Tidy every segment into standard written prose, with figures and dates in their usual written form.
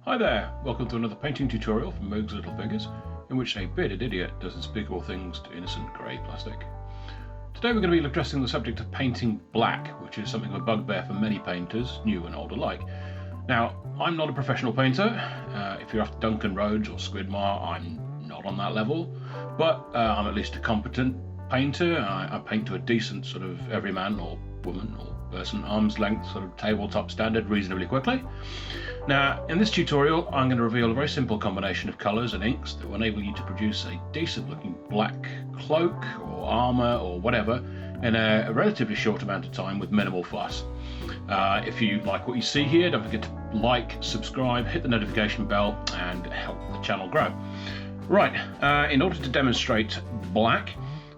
Hi there, welcome to another painting tutorial from Moog's Little Figures, in which a bearded idiot does unspeakable things to innocent grey plastic. Today we're going to be addressing the subject of painting black, which is something of a bugbear for many painters, new and old alike. Now, I'm not a professional painter. If you're after Duncan Rhodes or Squidmar, I'm not on that level, but I'm at least a competent painter. I paint to a decent sort of everyman or woman or person arm's length sort of tabletop standard reasonably quickly. Now, in this tutorial, I'm going to reveal a very simple combination of colours and inks that will enable you to produce a decent looking black cloak or armour or whatever in a relatively short amount of time with minimal fuss. If you like what you see here, don't forget to like, subscribe, hit the notification bell and help the channel grow. Right, in order to demonstrate black,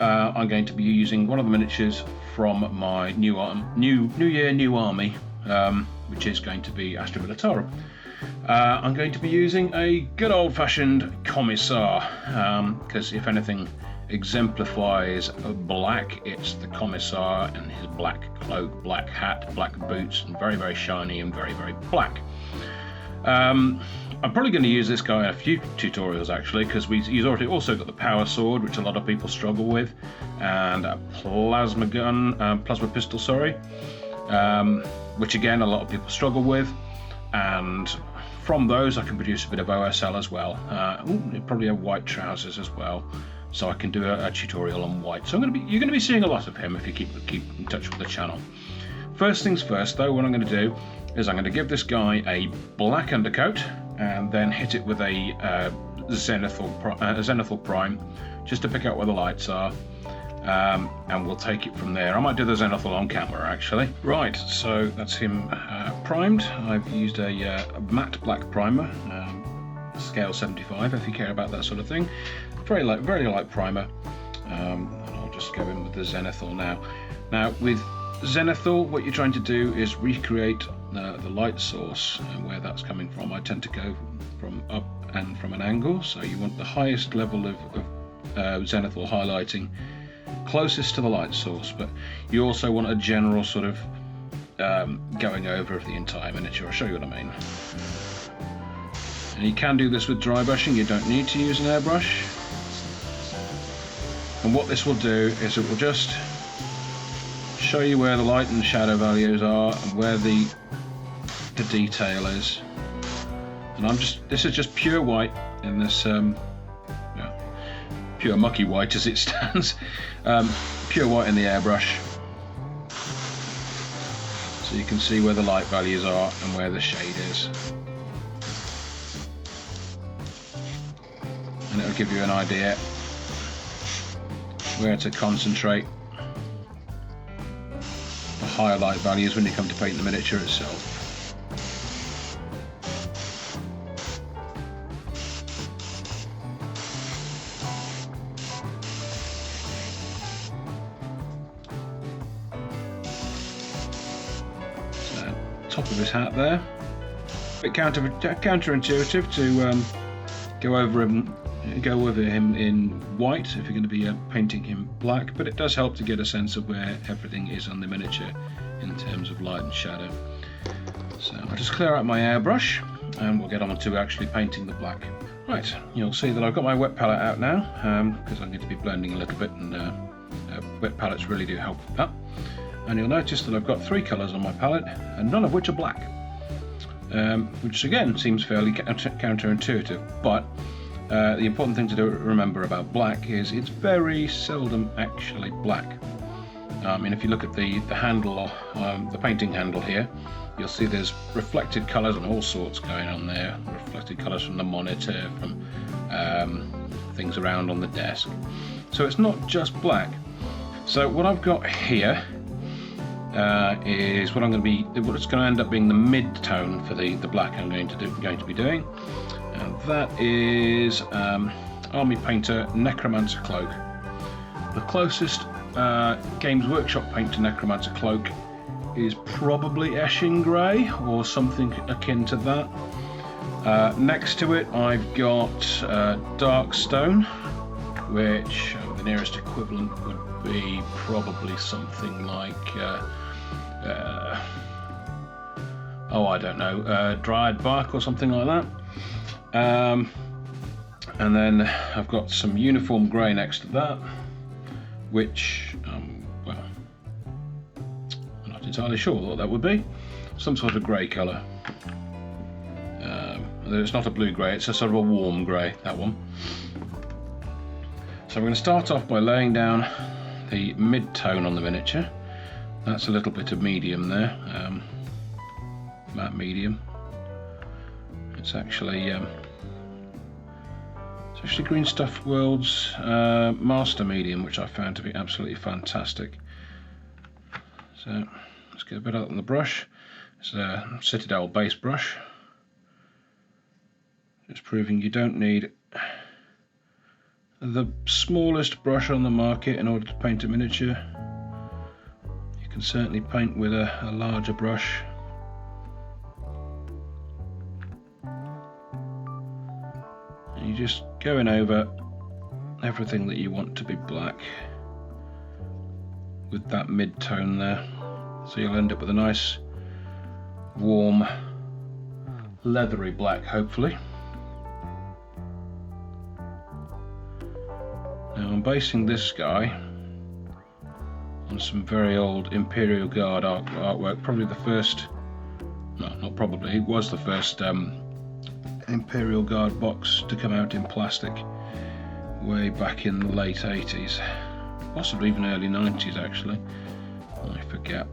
I'm going to be using one of the miniatures from my New Year, New Army, which is going to be Astra Militarum. I'm going to be using a good old-fashioned Commissar, because if anything exemplifies black, it's the Commissar and his black cloak, black hat, black boots, and very, very shiny and very, very black. I'm probably going to use this guy in a few tutorials actually, because he's already also got the power sword, which a lot of people struggle with, and a plasma gun, plasma pistol, sorry, which again a lot of people struggle with, and from those I can produce a bit of OSL as well. Probably have white trousers as well, so I can do a tutorial on white. So you're going to be seeing a lot of him if you keep in touch with the channel. First things first though, what I'm going to do is I'm going to give this guy a black undercoat and then hit it with a zenithal prime just to pick out where the lights are, and we'll take it from there. I might do the zenithal on camera actually. Right, so that's him primed. I've used a matte black primer, scale 75 if you care about that sort of thing. Very light primer, and I'll just go in with the zenithal now. Now with zenithal, what you're trying to do is recreate the light source and where that's coming from. I tend to go from up and from an angle, so you want the highest level of zenithal highlighting closest to the light source, but you also want a general sort of going over of the entire miniature. I'll show you what I mean. And you can do this with dry brushing, you don't need to use an airbrush. And what this will do is it will just show you where the light and shadow values are and where the detail is. And this is just pure white in this pure mucky white as it stands, pure white in the airbrush, so you can see where the light values are and where the shade is, and it'll give you an idea where to concentrate the higher light values when you come to paint the miniature itself. So, top of his hat there. A bit counterintuitive to go over him in white if you're going to be painting him black, but it does help to get a sense of where everything is on the miniature in terms of light and shadow. So I'll just clear out my airbrush and we'll get on to actually painting the black. Right, you'll see that I've got my wet palette out now, because I'm going to be blending a little bit, and wet palettes really do help with that. And you'll notice that I've got 3 colours on my palette, and none of which are black, which again seems fairly counterintuitive, but the important thing to remember about black is it's very seldom actually black. And if you look at the handle, the painting handle here, you'll see there's reflected colours and all sorts going on there. Reflected colours from the monitor, from things around on the desk. So it's not just black. So what I've got here is what's going to end up being the mid-tone for the black I'm going to be doing. And that is Army Painter Necromancer Cloak. The closest Games Workshop paint to Necromancer Cloak is probably Eshin Grey or something akin to that. Next to it I've got Dark Stone, which the nearest equivalent would be probably something like oh, I don't know, dried bark or something like that. And then I've got some uniform grey next to that, which, well, I'm not entirely sure what that would be. Some sort of grey colour. It's not a blue grey, it's a sort of a warm grey, that one. So we're going to start off by laying down the mid-tone on the miniature. That's a little bit of medium there, matte medium. It's actually Green Stuff World's master medium, which I found to be absolutely fantastic. So let's get a bit out on the brush. It's a Citadel base brush. Just proving you don't need the smallest brush on the market in order to paint a miniature. You can certainly paint with a larger brush. And you're just going over everything that you want to be black with that mid-tone there. So you'll end up with a nice, warm, leathery black, hopefully. Now I'm basing this guy on some very old Imperial Guard artwork, probably the first, no, not probably, it was the first Imperial Guard box to come out in plastic way back in the late 80s, possibly even early 90s actually, I forget.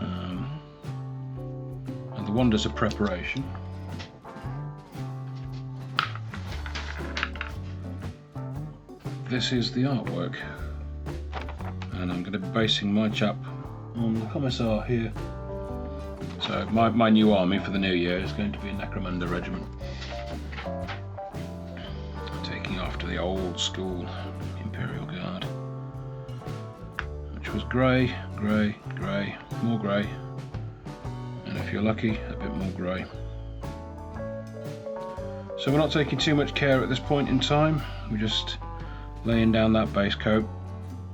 And the wonders of preparation. This is the artwork, and I'm going to be basing my chap on the Commissar here. So my new army for the new year is going to be a Necromunda regiment, taking after the old school Imperial Guard, which was grey, grey, grey, more grey, and if you're lucky, a bit more grey. So we're not taking too much care at this point in time, we're just laying down that base coat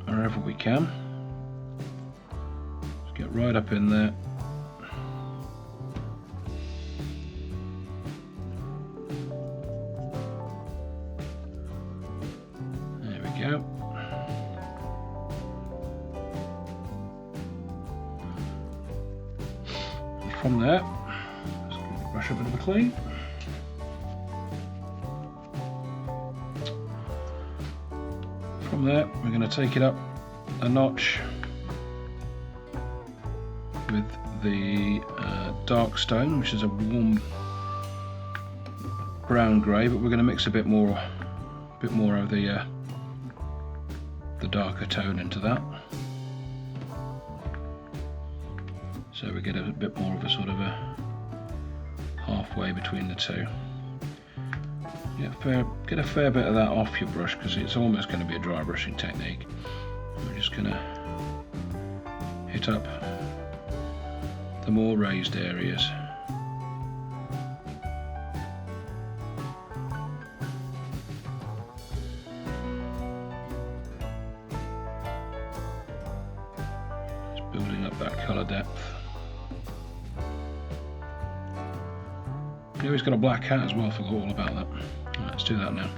wherever we can. Just get right up in there. There we go. And from there, let's give the brush a bit of a clean. From there, we're going to take it up a notch with the dark stone, which is a warm brown grey, but we're going to mix a bit more of the darker tone into that, so we get a bit more of a sort of a halfway between the two. Get a fair bit of that off your brush because it's almost going to be a dry brushing technique. We're just going to hit up the more raised areas. Just building up that colour depth. You know, he's got a black hat as well, I forgot all about that. Let's do that now.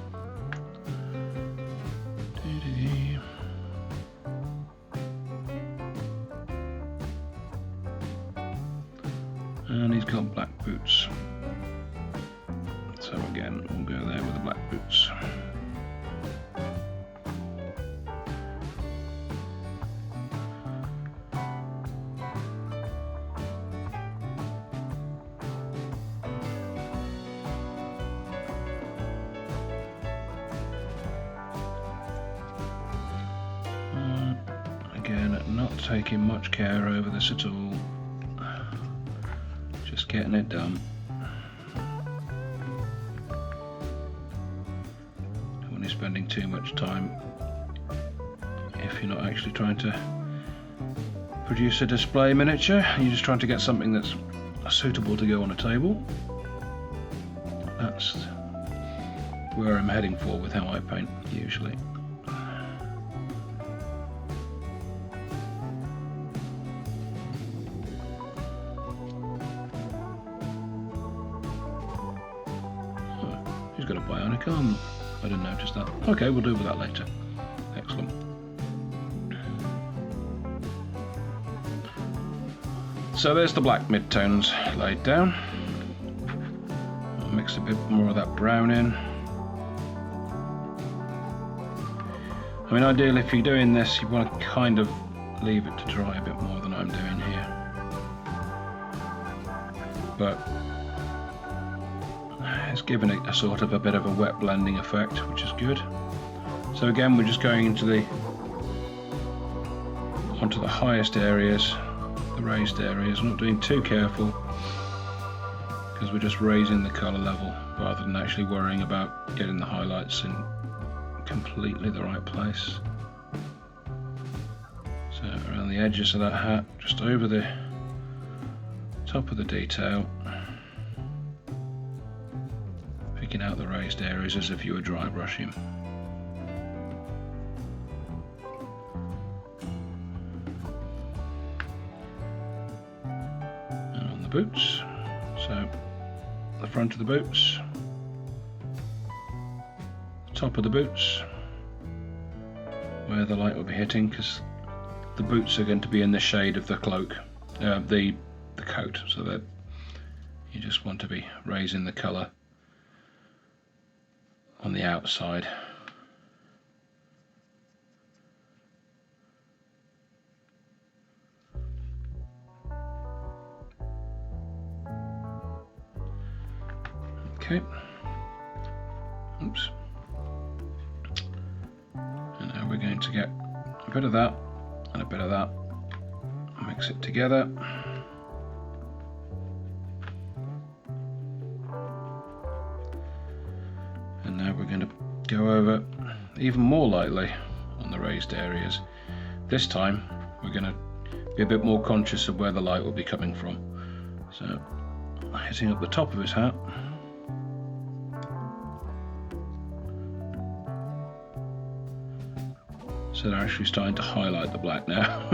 And he's got black boots. So again, we'll go there with the black boots. Again, not taking much care over this at all, just getting it done. Don't want you spending too much time if you're not actually trying to produce a display miniature, you're just trying to get something that's suitable to go on a table. That's where I'm heading for with how I paint usually. He's got a bionic arm. I didn't notice that. Okay, we'll deal with that later. Excellent. So there's the black midtones laid down. I'll mix a bit more of that brown in. I mean, ideally, if you're doing this, you want to kind of leave it to dry a bit more than I'm doing here. But it's giving it a sort of a bit of a wet blending effect, which is good. So again, we're just going into onto the highest areas, the raised areas. I'm not doing too careful because we're just raising the colour level rather than actually worrying about getting the highlights in completely the right place. So around the edges of that hat, just over the top of the detail, picking out the raised areas as if you were dry brushing. And on the boots, so the front of the boots, top of the boots, where the light will be hitting, because the boots are going to be in the shade of the cloak, the coat, so that you just want to be raising the colour on the outside. Okay. Oops. And now we're going to get a bit of that and a bit of that, mix it together. And now we're going to go over even more lightly on the raised areas. This time we're going to be a bit more conscious of where the light will be coming from. So hitting up the top of his hat. So they're actually starting to highlight the black now.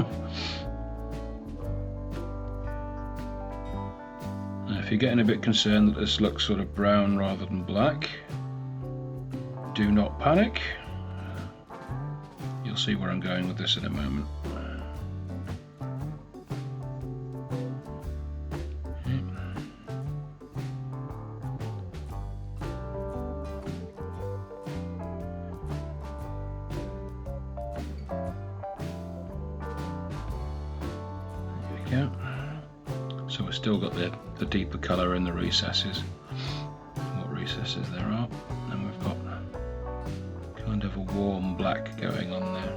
Now if you're getting a bit concerned that this looks sort of brown rather than black, do not panic. You'll see where I'm going with this in a moment. So we've still got the deeper colour in the recesses, what recesses there are, and we've got kind of a warm black going on there.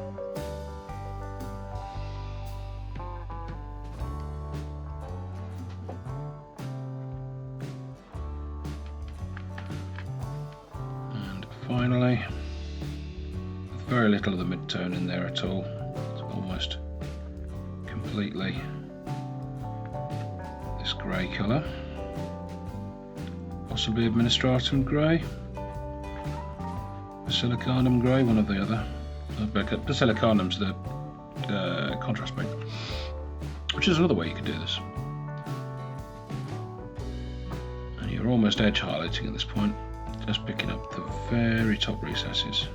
And finally, with very little of the mid-tone in there at all, it's almost completely this grey colour, possibly administratum grey, basilicanum grey, one or the other. Basilicanum's the contrast paint, which is another way you could do this. And you're almost edge highlighting at this point, just picking up the very top recesses.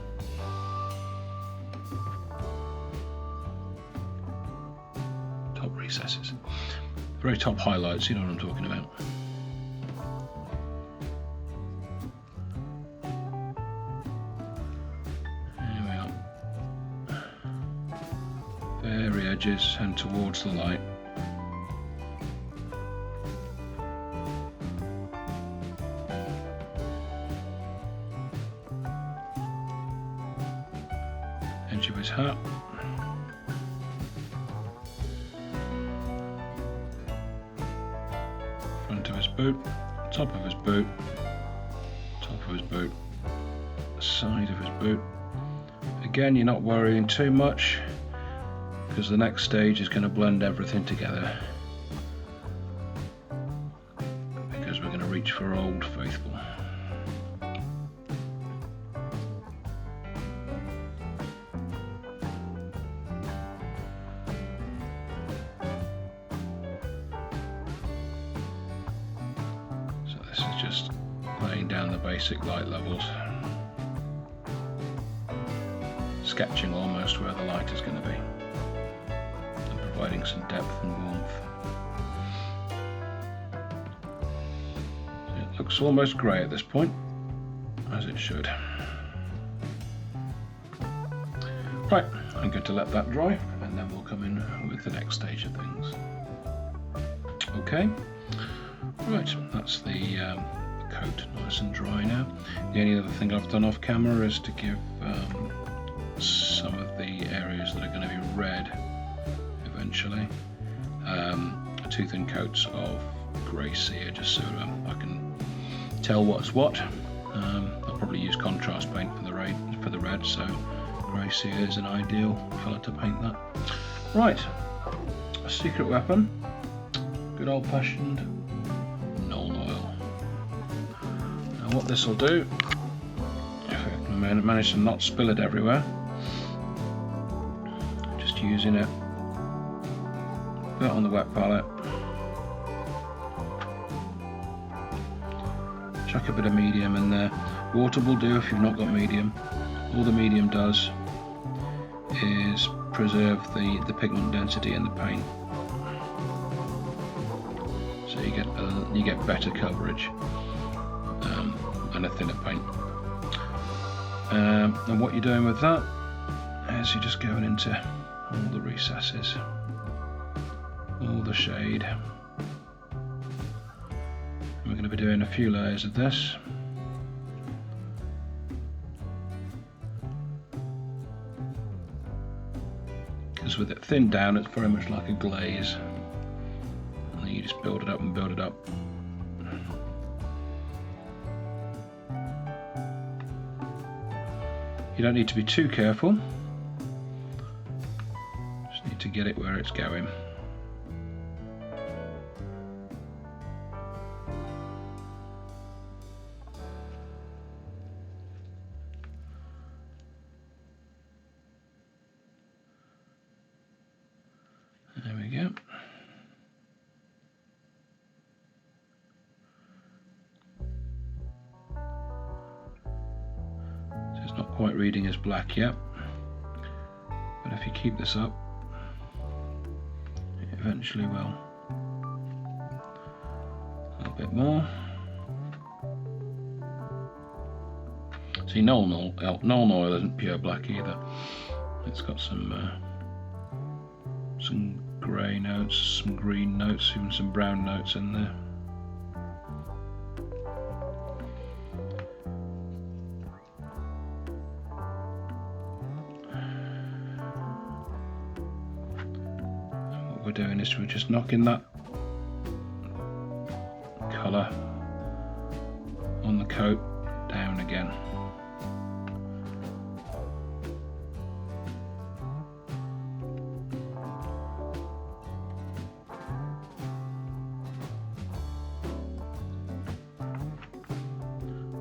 Top recesses. Very top highlights, you know what I'm talking about. There we are. Very edges and towards the light. Edge of his hat. Front of his boot, top of his boot, top of his boot, side of his boot. Again, you're not worrying too much because the next stage is going to blend everything together, because we're going to reach for Old Faithful. Just laying down the basic light levels, sketching almost where the light is going to be, and providing some depth and warmth. It looks almost grey at this point, as it should. Right, I'm going to let that dry, and then we'll come in with the next stage of things. Okay, right, that's the coat nice and dry now. The only other thing I've done off camera is to give some of the areas that are going to be red eventually 2 thin coats of grey cere, just so I can tell what's what. I'll probably use contrast paint for the red, so grey cere is an ideal colour to paint that. Right, a secret weapon, good old fashioned Nuln oil. Now what this will do, if I can manage to not spill it everywhere, just using it, put it on the wet palette, chuck a bit of medium in there. Water will do if you've not got medium. All the medium does is preserve the pigment density in the paint, so you get better coverage and a thinner paint. And what you're doing with that is you're just going into all the recesses, all the shade. And we're going to be doing a few layers of this. With it thinned down, it's very much like a glaze, and then you just build it up and build it up. You don't need to be too careful, just need to get it where it's going. There we go. So it's not quite reading as black yet, but if you keep this up, it eventually will. A little bit more. See, Nuln oil isn't pure black either. It's got some grey notes, some green notes, even some brown notes in there. And what we're doing is we're just knocking that colour on the coat down again.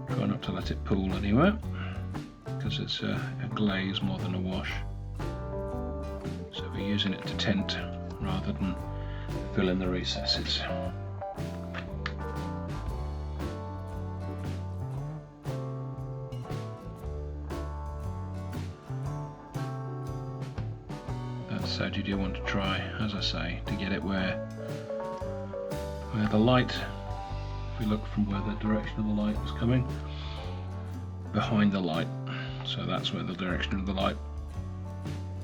Try not to let it pool anywhere, because it's a glaze more than a wash. So we're using it to tint rather than fill in the recesses. That said, you do want to try, as I say, to get it where the light, if we look from where the direction of the light is coming, behind the light. So that's where the direction of the light,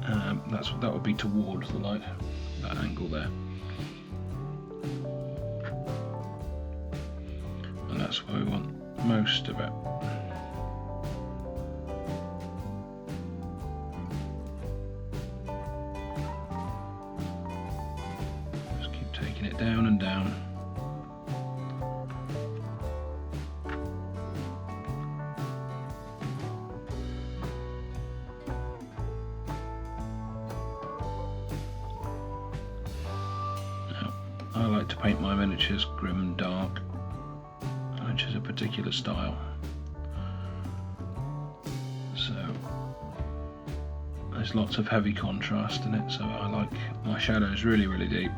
that would be towards the light, that angle there. And that's where we want most of it. Just keep taking it down and down. I like to paint my miniatures grim and dark, which is a particular style. So there's lots of heavy contrast in it, so I like my shadows really, really deep,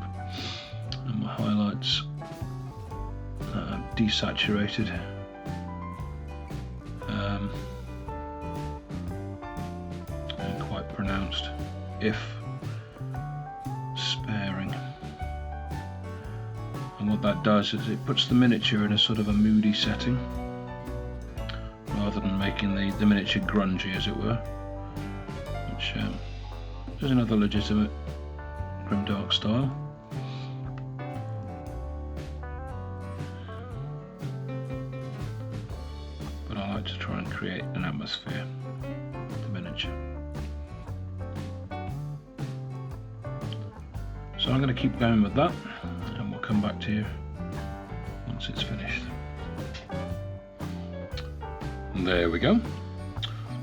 and my highlights desaturated if sparing. And what that does is it puts the miniature in a sort of a moody setting, rather than making the miniature grungy, as it were, which is another legitimate grimdark style. But I like to try and create an atmosphere with the miniature. So I'm going to keep going with that, and we'll come back to you once it's finished. And there we go.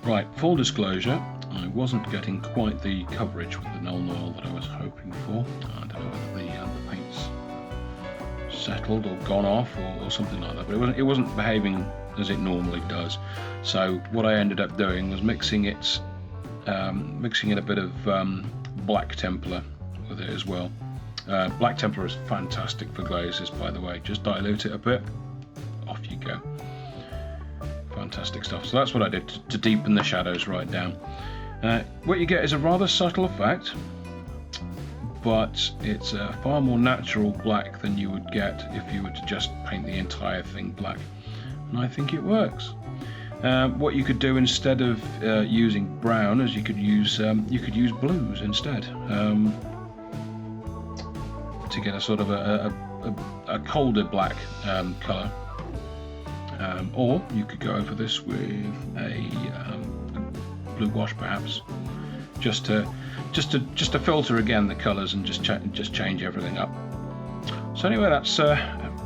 Right, full disclosure, I wasn't getting quite the coverage with the Nuln Oil that I was hoping for. I don't know whether the paint's settled or gone off or something like that, but it wasn't behaving as it normally does. So what I ended up doing was mixing in a bit of Black Templar with it as well. Black Templar is fantastic for glazes, by the way. Just dilute it a bit, off you go. Fantastic stuff. So that's what I did to deepen the shadows right down. What you get is a rather subtle effect, but it's a far more natural black than you would get if you were to just paint the entire thing black, and I think it works. What you could do instead of using brown is you could use blues instead, to get a sort of a colder black colour. Or you could go over this with a blue wash, perhaps, just to filter again the colours and just change everything up. So anyway, that's a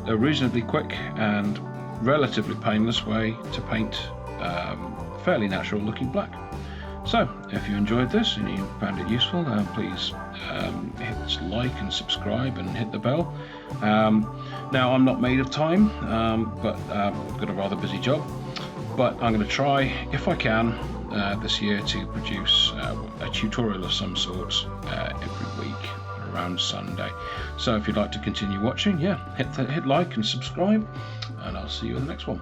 reasonably quick and relatively painless way to paint fairly natural looking black. So if you enjoyed this and you found it useful, please hit like and subscribe and hit the bell. Now, I'm not made of time, but I've got a rather busy job, but I'm going to try, if I can, this year to produce a tutorial of some sort every week around Sunday. So if you'd like to continue watching, hit like and subscribe, and I'll see you in the next one.